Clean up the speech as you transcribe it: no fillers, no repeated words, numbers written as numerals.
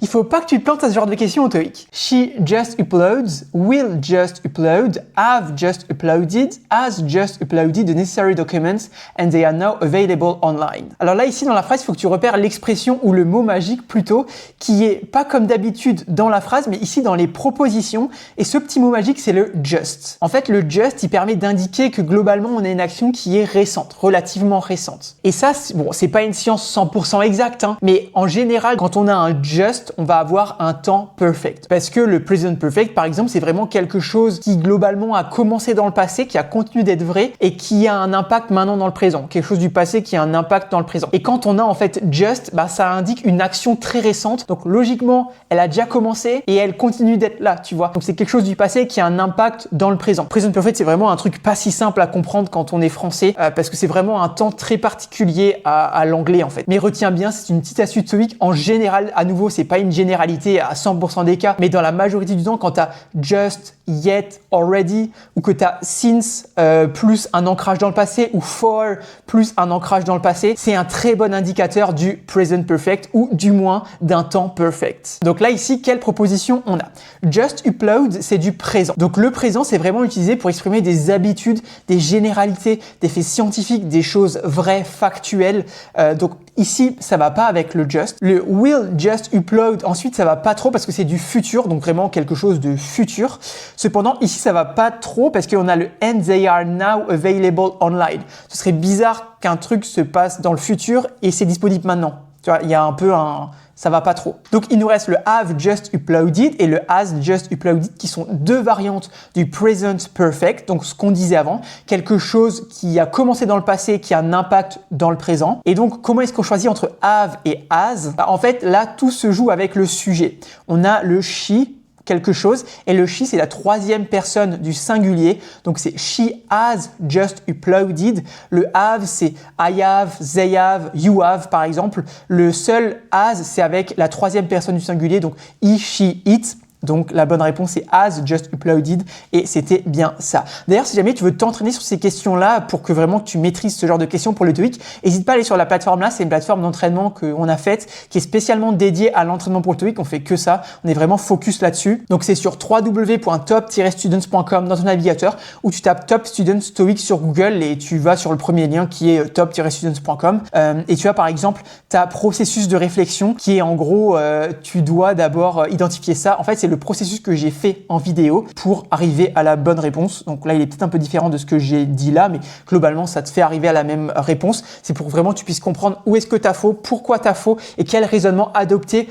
Il faut pas que tu te plantes à ce genre de questions au TOEIC. She just uploads, will just upload, have just uploaded, has just uploaded the necessary documents and they are now available online. Alors là, ici, dans la phrase, il faut que tu repères l'expression ou le mot magique plutôt, qui est pas comme d'habitude dans la phrase, mais ici dans les propositions. Et ce petit mot magique, c'est le just. En fait, le just, il permet d'indiquer que globalement, on a une action qui est récente, relativement récente. Et ça, bon, c'est pas une science 100% exacte, hein, mais en général, quand on a un just, on va avoir un temps perfect. Parce que le present perfect, par exemple, c'est vraiment quelque chose qui globalement a commencé dans le passé, qui a continué d'être vrai et qui a un impact maintenant dans le présent. Quelque chose du passé qui a un impact dans le présent. Et quand on a en fait just, ça indique une action très récente. Donc logiquement, elle a déjà commencé et elle continue d'être là, tu vois. Donc c'est quelque chose du passé qui a un impact dans le présent. Present perfect, c'est vraiment un truc pas si simple à comprendre quand on est français parce que c'est vraiment un temps très particulier à l'anglais en fait. Mais retiens bien, c'est une petite astuce TOEIC. En général, à nouveau, c'est pas une généralité à 100% des cas, mais dans la majorité du temps, quand tu as just, yet, already, ou que tu as since plus un ancrage dans le passé, ou for plus un ancrage dans le passé, c'est un très bon indicateur du present perfect, ou du moins d'un temps perfect. Donc là, ici, quelle proposition on a? Just upload, c'est du présent. Donc le présent, c'est vraiment utilisé pour exprimer des habitudes, des généralités, des faits scientifiques, des choses vraies, factuelles. Donc ici, ça va pas avec le just. Le will just upload, ensuite, ça va pas trop parce que c'est du futur, donc vraiment quelque chose de futur. Cependant, ici, ça va pas trop parce qu'on a le and they are now available online. Ce serait bizarre qu'un truc se passe dans le futur et c'est disponible maintenant. Tu vois, il y a un peu ça va pas trop. Donc, il nous reste le have just uploaded et le has just uploaded qui sont deux variantes du present perfect. Donc, ce qu'on disait avant, quelque chose qui a commencé dans le passé, qui a un impact dans le présent. Et donc, comment est-ce qu'on choisit entre have et has? En fait, là, tout se joue avec le sujet. On a le she, quelque chose, et le she, c'est la troisième personne du singulier, donc c'est she has just uploaded. Le have, c'est I have, they have, you have, par exemple. Le seul has, c'est avec la troisième personne du singulier, donc he, she, it. Donc la bonne réponse c'est has just uploaded et c'était bien ça. D'ailleurs, si jamais tu veux t'entraîner sur ces questions-là pour que vraiment tu maîtrises ce genre de questions pour le TOEIC, n'hésite pas à aller sur la plateforme là, c'est une plateforme d'entraînement qu'on a faite qui est spécialement dédiée à l'entraînement pour le TOEIC. On fait que ça, on est vraiment focus là-dessus. Donc c'est sur www.top-students.com dans ton navigateur où tu tapes Top Students TOEIC sur Google et tu vas sur le premier lien qui est top-students.com et tu as par exemple ta processus de réflexion qui est en gros tu dois d'abord identifier ça. En fait, c'est le processus que j'ai fait en vidéo pour arriver à la bonne réponse. Donc là, il est peut-être un peu différent de ce que j'ai dit là, mais globalement, ça te fait arriver à la même réponse. C'est pour vraiment que tu puisses comprendre où est-ce que tu as faux, pourquoi tu as faux et quel raisonnement adopter